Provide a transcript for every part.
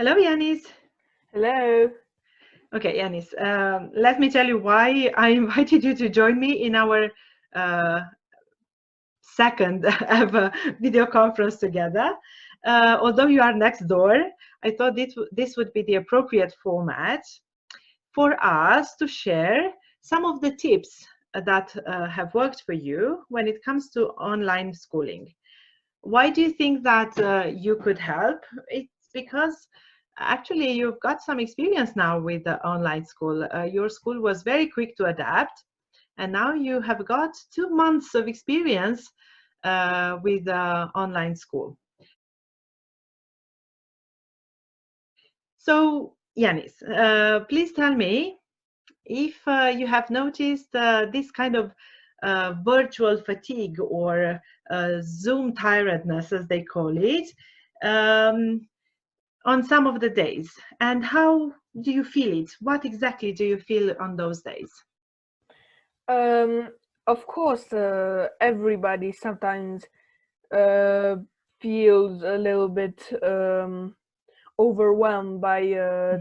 Hello, Ianis. Hello. Okay, Ianis, let me tell you why I invited you to join me in our uh, second ever video conference together. Although you are next door, I thought this would be the appropriate format for us to share some of the tips that have worked for you when it comes to online schooling. Why do you think that you could help? It's because actually you've got some experience now with the online school. Your school was very quick to adapt, and now you have got 2 months of experience with online school. So, Yanis, please tell me if you have noticed this kind of virtual fatigue or Zoom tiredness, as they call it, um, on some of the days, and how do you feel it? What exactly do you feel on those days? Um, of course, everybody sometimes uh, feels a little bit overwhelmed by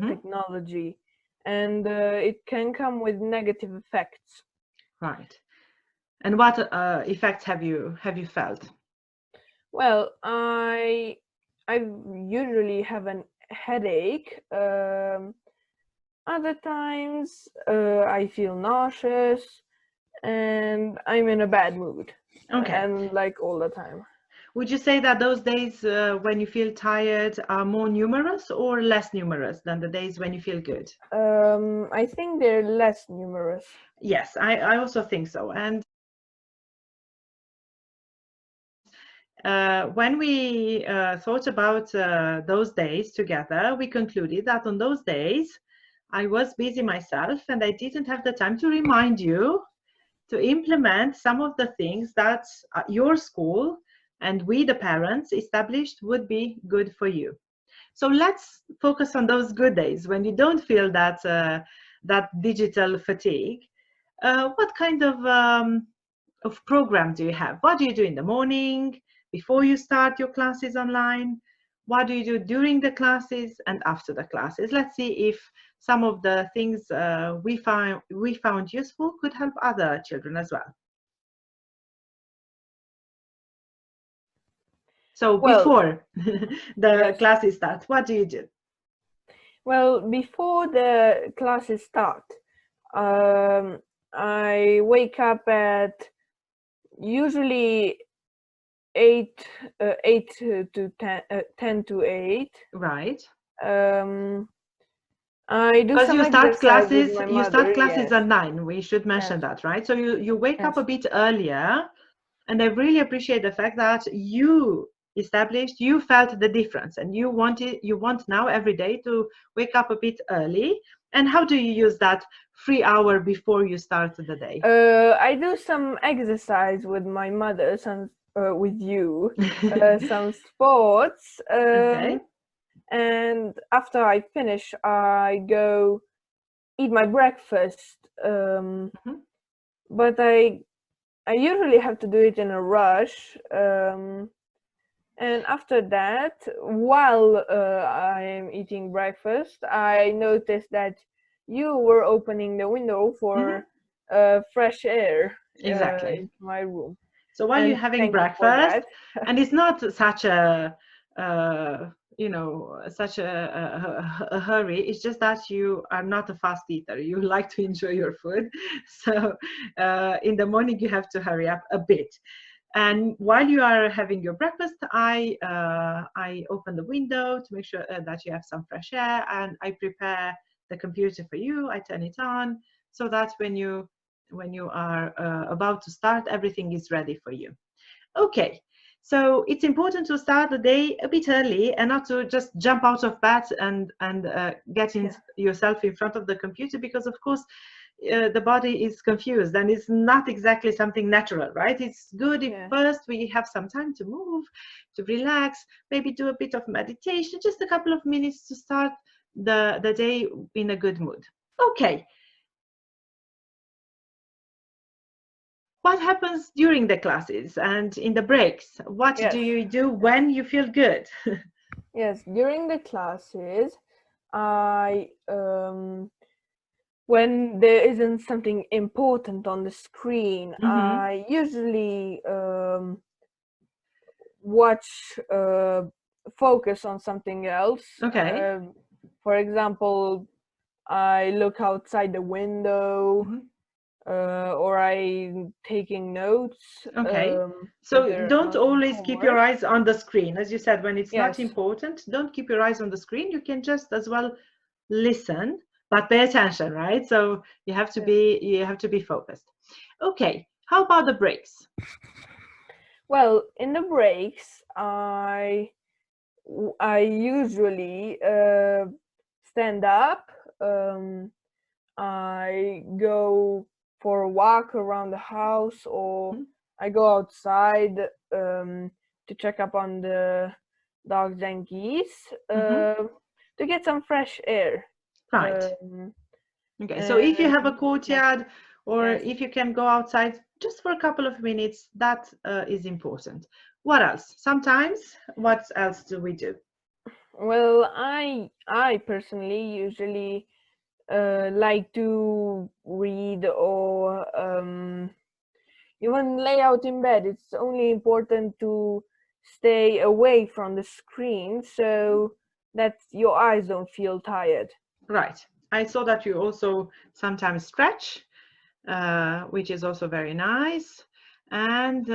Hmm. technology, and it can come with negative effects. Right. And what effects have you felt? Well, I usually have an headache. Other times, I feel nauseous, and I'm in a bad mood, Okay. and like all the time. Would you say that those days when you feel tired are more numerous or less numerous than the days when you feel good? I think they're less numerous. Yes, I also think so. And when we thought about those days together, we concluded that on those days I was busy myself and I didn't have the time to remind you to implement some of the things that your school and we, the parents, established would be good for you. So let's focus on those good days when you don't feel that digital fatigue. What kind of program do you have? What do you do in the morning before you start your classes online? What do you do during the classes and after the classes? Let's see if some of the things we found useful could help other children as well. So Well, before the yes. classes start, what do you do? Well, before the classes start, um, I wake up at usually 8, 8 to 10, 10 to 8. Right. Um, I do Because some you start exercise with classes, my you start mother. classes Yes, at 9. We should yes, mention that, right? So you wake up a yes. bit earlier, and I really appreciate the fact that you felt the difference, and you want now every day to wake up a bit early. And how do you use that free hour before you start the day? I do some exercise with my mother, some with you, some sports, Okay. and after I finish, I go eat my breakfast. Mhm. But I usually have to do it in a rush. And after that, while I'm eating breakfast, I noticed that you were opening the window Mhm. for fresh air Exactly. into my room. So while you're And having thank you for breakfast, that. and it's not such such a hurry. It's just that you are not a fast eater. You like to enjoy your food, so in the morning you have to hurry up a bit. And while you are having your breakfast, I open the window to make sure that you have some fresh air, and I prepare the computer for you. I turn it on so that when you are about to start, everything is ready for you. Okay, so it's important to start the day a bit early and not to just jump out of bed and get Yeah, yourself in front of the computer, because of course the body is confused and it's not exactly something natural, right? It's good if yeah. first we have some time to move, to relax, maybe do a bit of meditation, just a couple of minutes to start the day in a good mood. Okay, what happens during the classes and in the breaks? What do Yes, you do yes. when you feel good? Yes, during the classes, I when there isn't something important on the screen, Mm-hmm. I usually watch focus on something else. Okay. For example, I look outside the window, Mm-hmm. or I'm taking notes Okay. if So there don't are some always keep your homework. eyes on the screen. As you said, when it's not Yes, important, don't keep your eyes on the screen. You can just as well listen, but pay attention, right? So yes. you have to be focused. Okay. How about the breaks? Well, in the breaks, I usually stand up. Um, I go for a walk around the house, or Mhm. I go outside to check up on the dogs and geese Mhm. to get some fresh air. Right. Um, Okay. So if you have a and yes, courtyard or yes. if you can go outside just for a couple of minutes, that is important. What else? Sometimes, what else do we do? Well, I personally usually like to read or even lay out in bed. It's only important to stay away from the screen so that your eyes don't feel tired. Right. I saw that you also sometimes stretch, which is also very nice. And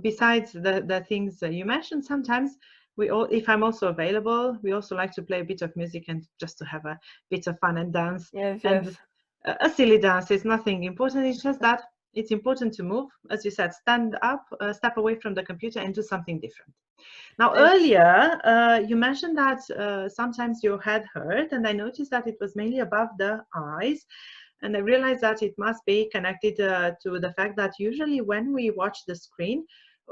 besides the things that you mentioned, sometimes we all, if I'm also available, we also like to play a bit of music and just to have a bit of fun and dance. Yes, And yes, a silly dance is nothing important. It's just that it's important to move, as you said, stand up, step away from the computer, and do something different. Now, yes, earlier, you mentioned that sometimes your head hurt, and I noticed that it was mainly above the eyes. And I realized that it must be connected to the fact that usually when we watch the screen,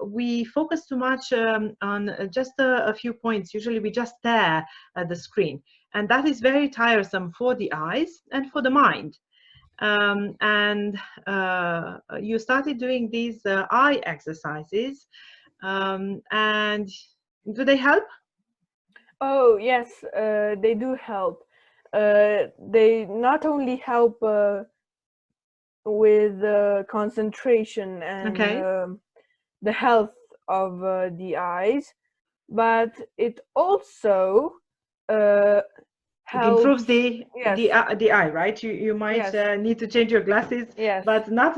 we focus too much on just a few points. Usually we just stare at the screen. And that is very tiresome for the eyes and for the mind. And you started doing these eye exercises. And do they help? oh yes, they do help. They not only help with concentration and Okay. the health of the eyes, but it also uh, It improves helps. Yes, the eye, right? You might yes, need to change your glasses, yes. but not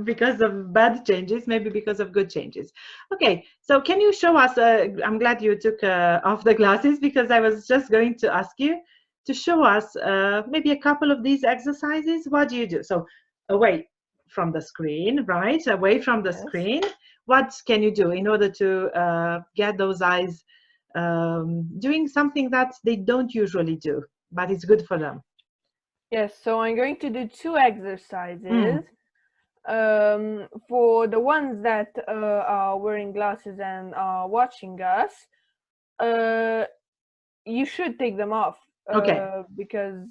because of bad changes, maybe because of good changes. Okay, so can you show us? I'm glad you took off the glasses because I was just going to ask you to show us maybe a couple of these exercises. What do you do? So away from the screen, right? Away from the Yes. screen. What can you do in order to get those eyes doing something that they don't usually do, but it's good for them? Yes, so I'm going to do two exercises. Mm, For the ones that are wearing glasses and are watching us, uh, you should take them off okay. because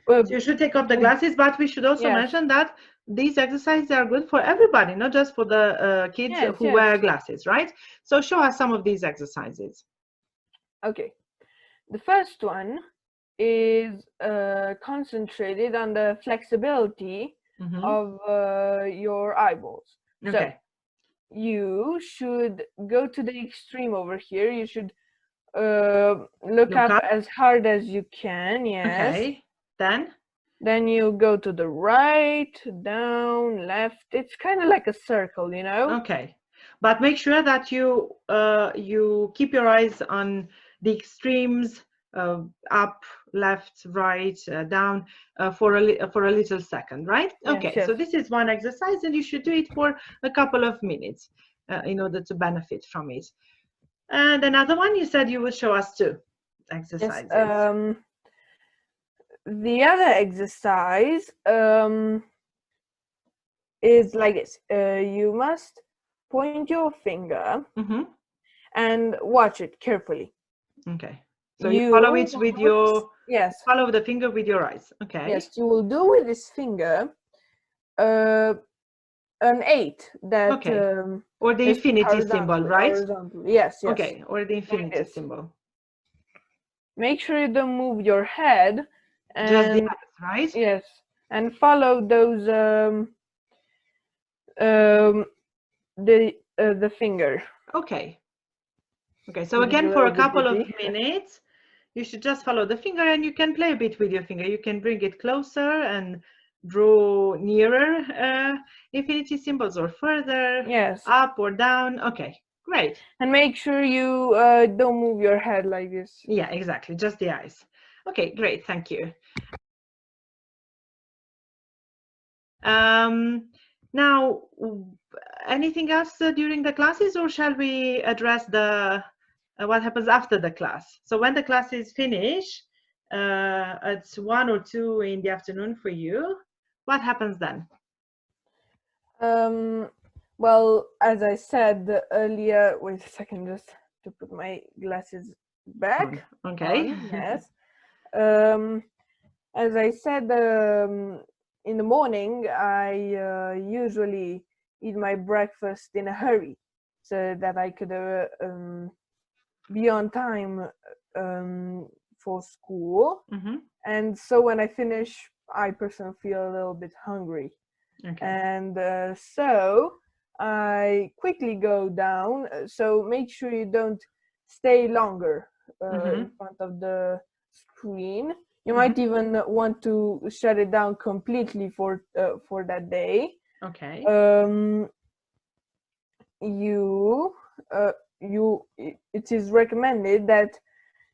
uh, So you should take off the the, glasses, but we should also yes, mention that these exercises are good for everybody, not just for the kids yes, who yes. wear glasses, right? So show us some of these exercises. Okay. The first one is concentrated on the flexibility Hmm. of your eyeballs. So Okay. you should go to the extreme over here. You should look Look up up. as hard as you can, yes. Okay. Then. Then you go to the right, down, left. It's kind of like a circle, you know? Okay, but make sure that you keep your eyes on the extremes, up, left, right, down, for a little second, right? Yes, Okay, yes. so this is one exercise, and you should do it for a couple of minutes in order to benefit from it. And another one, you said you would show us two Yes, exercises. the other exercise is like this. You must point your finger Mm-hmm. and watch it carefully. Okay, so you follow You it with must, your yes, follow the finger with your eyes. Okay. yes, you will do with this finger uh, an 8 that Okay. Or the is infinity symbol, right? horizontal. Yes, yes. Okay, or the infinity this. symbol. Make sure you don't move your head, Just the and eyes, right? yes, and follow those the finger. Okay. Okay, so Which is a again, for little a bit couple of busy. minutes, you should just follow the finger, and you can play a bit with your finger. You can bring it closer and draw nearer infinity symbols, or further, Yes. up or down. Okay, great. And make sure you don't move your head like this. Yeah, exactly, just the eyes. Okay, great, thank you. Now, anything else during the classes, or shall we address the what happens after the class? So when the class is finished, it's 1 or 2 in the afternoon for you. What happens then? Well, as I said earlier, wait a second, just to put my glasses back Okay. on. Yes. As I said, in the morning, I usually eat my breakfast in a hurry so that I could be on time for school. Mm-hmm. And so when I finish, I personally feel a little bit hungry. Okay. And so I quickly go down. So make sure you don't stay longer in front of the screen. You might even want to shut it down completely for that day. Okay. It is recommended that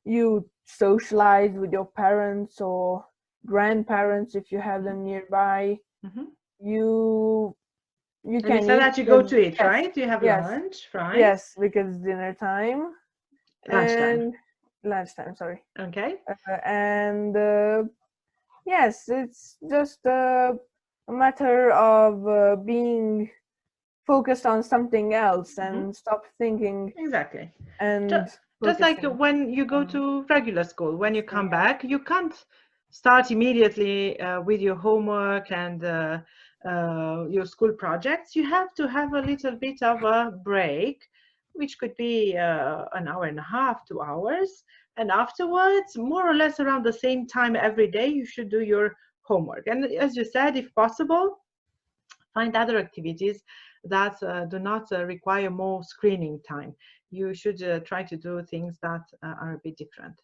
you socialize with your parents or grandparents if you have them nearby. You And can you said eat that you go to eat, yes, right? You have yes, lunch, right? yes, because it's dinner time. Lunchtime. And lunchtime, sorry. Okay. And yes, it's just a matter of being focused on something else and stop thinking. Exactly. And just like when you go to regular school, when you come back, you can't start immediately with your homework and your school projects. You have to have a little bit of a break, which could be an hour and a half, 2 hours. And afterwards, more or less around the same time every day, you should do your homework. And as you said, if possible, find other activities that do not require more screening time. You should try to do things that are a bit different.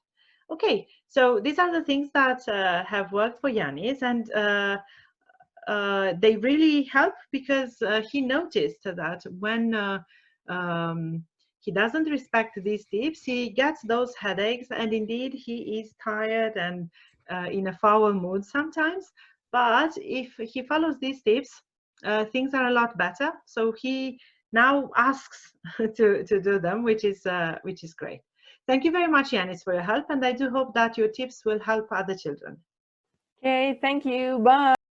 Okay, so these are the things that have worked for Ianis, and they really help because he noticed that when he doesn't respect these tips, he gets those headaches, and indeed he is tired and in a foul mood sometimes. But if he follows these tips, things are a lot better. So he now asks to do them, which is great. Thank you very much, Ianis, for your help, and I do hope that your tips will help other children. Okay, thank you. Bye.